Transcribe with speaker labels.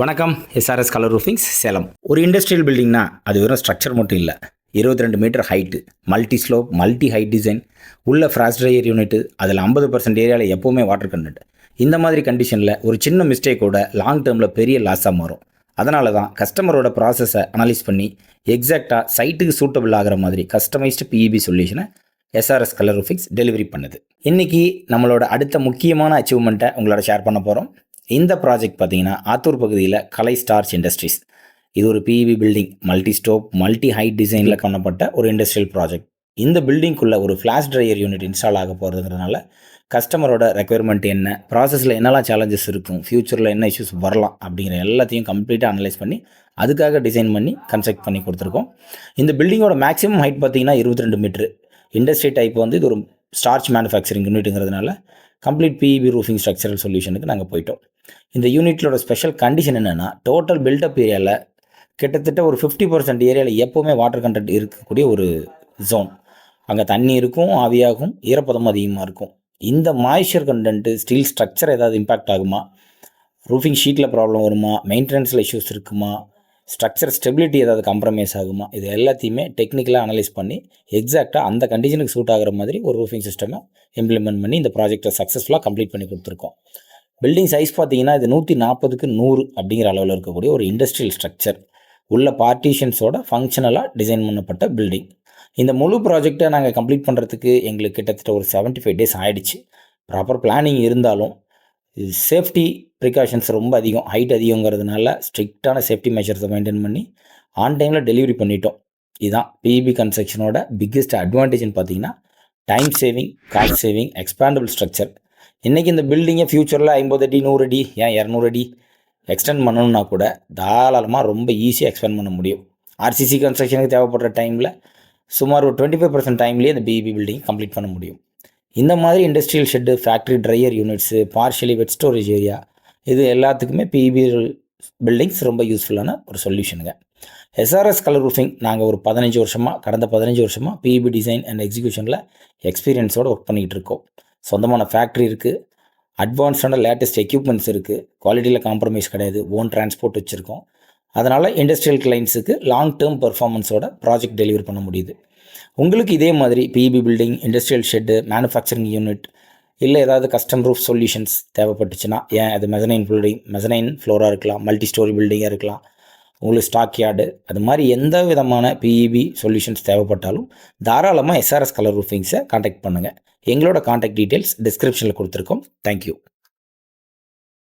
Speaker 1: வணக்கம். SRS colour roofings Salem. ஒரு industrial பில்டிங்னா அது வெறும் ஸ்ட்ரக்சர் மட்டும் இல்லை, 22 metre height, multi slope, multi height design, உள்ள ஃப்ராஸ்ட் ட்ரையர் யூனிட்டு, அதில் 50% ஏரியாவில் எப்போவுமே வாட்டர் கண்டென்ட். இந்த மாதிரி கண்டிஷனில் ஒரு சின்ன மிஸ்டேக்கோட லாங் டேர்மில் பெரிய லாஸாக மாறும். அதனால தான் கஸ்டமரோட ப்ராசஸை அனலைஸ் பண்ணி எக்ஸாக்டாக சைட்டுக்கு சூட்டபிள் ஆகிற மாதிரி கஸ்டமைஸ்டு பிஇபி சொல்யூஷனை எஸ்ஆர்எஸ் கலர் ரூஃபிங்ஸ் டெலிவரி பண்ணுது. இன்றைக்கி நம்மளோட அடுத்த முக்கியமான அச்சீவ்மெண்ட்டை உங்களோட ஷேர் பண்ண போகிறோம். இந்த ப்ராஜெக்ட் பார்த்தீங்கன்னா ஆத்தூர் பகுதியில் கலை ஸ்டார்ச் இண்டஸ்ட்ரீஸ். இது ஒரு PEB building, multi storey, multi height டிசைனில் பண்ணப்பட்ட ஒரு இண்டஸ்ட்ரியல் ப்ராஜெக்ட். இந்த பில்டிங்குள்ளே ஒரு ஃப்ளாஷ் ட்ரையர் யூனிட் இன்ஸ்டால் ஆக போகிறதுங்கிறதுனால கஸ்டமரோட ரெக்குயர்மெண்ட் என்ன, ப்ராசஸில் என்னெல்லாம் சேலஞ்சஸ் இருக்கும், ஃப்யூச்சரில் என்ன இஷ்யூஸ் வரலாம் அப்படிங்கிற எல்லாத்தையும் கம்ப்ளீட்டாக அனலைஸ் பண்ணி அதுக்காக டிசைன் பண்ணி கன்ஸ்ட்ரக்ட் பண்ணி கொடுத்துருக்கோம். இந்த பில்டிங்கோட மேக்ஸிமம் ஹைட் பார்த்தீங்கன்னா 22 மீட்ரு. இண்டஸ்ட்ரி டைப் வந்து இது ஒரு ஸ்டார்ச் மேனுஃபேக்சரிங் யூனிட்டுங்கிறதுனால கம்ப்ளீட் பிஇபி ரூஃபிங் ஸ்ட்ரக்சரல் சொல்யூஷனுக்கு நாங்கள் போயிட்டோம். இந்த யூனிட்டோட ஸ்பெஷல் கண்டிஷன் என்னென்னா, டோட்டல் பில்டப் ஏரியாவில் கிட்டத்தட்ட ஒரு 50% ஏரியாவில் எப்போவுமே வாட்டர் கண்டென்ட் இருக்கக்கூடிய ஒரு ஜோன். அங்கே தண்ணி இருக்கும், ஆவியாகும், ஈரப்பதமும் அதிகமாக இருக்கும். இந்த மாய்ஸ்சர் கண்டென்ட்டு ஸ்டீல் ஸ்ட்ரக்சர் ஏதாவது இம்பேக்ட் ஆகுமா, ரூஃபிங் ஷீட்டில் ப்ராப்ளம் வருமா, மெயின்டெனன்ஸில் இஷ்யூஸ் இருக்குமா, ஸ்ட்ரக்சர் ஸ்டெபிலிட்டி ஏதாவது காம்ப்ரமைஸ் ஆகுமா, இது எல்லாத்தையுமே டெக்னிக்கலாக அனலைஸ் பண்ணி எக்ஸாக்டாக அந்த கண்டிஷனுக்கு சூட் ஆகிற மாதிரி ஒரு ரூஃபிங் சிஸ்டமை இம்ப்ளிமெண்ட் பண்ணி இந்த ப்ராஜெக்டை சக்ஸஸ்ஃபுல்லாக கம்ப்ளீட் பண்ணி கொடுத்துருக்கோம். பில்டிங் சைஸ் பார்த்தீங்கன்னா இது 140க்கு 100 அப்படிங்கிற அளவில் இருக்கக்கூடிய ஒரு இண்டஸ்ட்ரியல் ஸ்ட்ரக்சர். உள்ள பார்ட்டிஷன்ஸோட ஃபங்க்ஷனலாக டிசைன் பண்ணப்பட்ட பில்டிங். இந்த முழு ப்ராஜெக்டை நாங்கள் கம்ப்ளீட் பண்ணுறதுக்கு எங்களுக்கு கிட்டத்தட்ட ஒரு 75 டேஸ் ஆகிடுச்சு. ப்ராப்பர் பிளானிங் இருந்தாலும் இது சேஃப்டி ப்ரிகாஷன்ஸ் ரொம்ப அதிகம், ஹைட் அதிகங்கிறதுனால ஸ்ட்ரிக்டான சேஃப்டி மெஷர்ஸை மெயின்டைன் பண்ணி ஆன் டைமில் டெலிவரி பண்ணிட்டோம். இதுதான் பிஇபி கன்ஸ்ட்ரக்ஷனோட பிக்கெஸ்ட் அட்வான்டேஜ்னு பார்த்தீங்கன்னா time saving, cost saving, expandable structure. இன்றைக்கி இந்த பில்டிங்கை ஃப்யூச்சரில் 50 அடி, 100 அடி, ஏன் 200 அடி எக்ஸ்டெண்ட் பண்ணணுன்னா கூட தாராளமாக ரொம்ப ஈஸியாக எக்ஸ்பேண்ட் பண்ண முடியும். ஆர்சிசி கன்ஸ்ட்ரக்ஷனுக்கு தேவைப்படுற டைமில் சுமார் ஒரு 25% டைம்லேயே இந்த பிஇபி பில்டிங் கம்ப்ளீட் பண்ண முடியும். இந்த மாதிரி industrial shed, factory dryer units, partially wet storage area, இது எல்லாத்துக்குமே பிஇபி பில்டிங்ஸ் ரொம்ப யூஸ்ஃபுல்லான ஒரு சொல்யூஷனுங்க. எஸ்ஆர்எஸ் கலர் ரூஃபிங் நாங்கள் ஒரு கடந்த 15 வருஷமாக பிஇபி டிசைன் அண்ட் எக்ஸிக்யூஷனில் எக்ஸ்பீரியன்ஸோடு ஒர்க் பண்ணிகிட்டு இருக்கோம். சொந்தமான ஃபேக்ட்ரி இருக்குது, அட்வான்ஸ்டான லேட்டஸ்ட் எக்யூப்மெண்ட்ஸ் இருக்குது, குவாலிட்டியில் காம்ப்ரமைஸ் கிடையாது, ஓன் டிரான்ஸ்போர்ட் வச்சுருக்கோம். அதனால் இண்டஸ்ட்ரியல் கிளைண்ட்ஸுக்கு லாங் டேர்ம் பெர்ஃபார்மன்ஸோட ப்ராஜெக்ட் டெலிவரி பண்ண முடியுது. உங்களுக்கு இதே மாதிரி PEB building, industrial shed, manufacturing unit, இல்லை ஏதாவது கஸ்டம் ரூஃப் சொல்யூஷன்ஸ் தேவைப்பட்டுச்சுன்னா, ஏன் அது மெசனைன் ஃப்ளோராக இருக்கலாம், மல்டி ஸ்டோரி பில்டிங்காக இருக்கலாம், உங்களுக்கு ஸ்டாக் யார்டு, அது மாதிரி எந்த விதமான பிஇபி சொல்யூஷன்ஸ் தேவைப்பட்டாலும் தாராளமாக எஸ்ஆர்எஸ் கலர் ரூஃபிங்ஸை காண்டாக்ட் பண்ணுங்கள். எங்களோட காண்டாக்ட் டீட்டெயில்ஸ் டிஸ்கிரிப்ஷனில் கொடுத்துருக்கோம். தேங்க்யூ.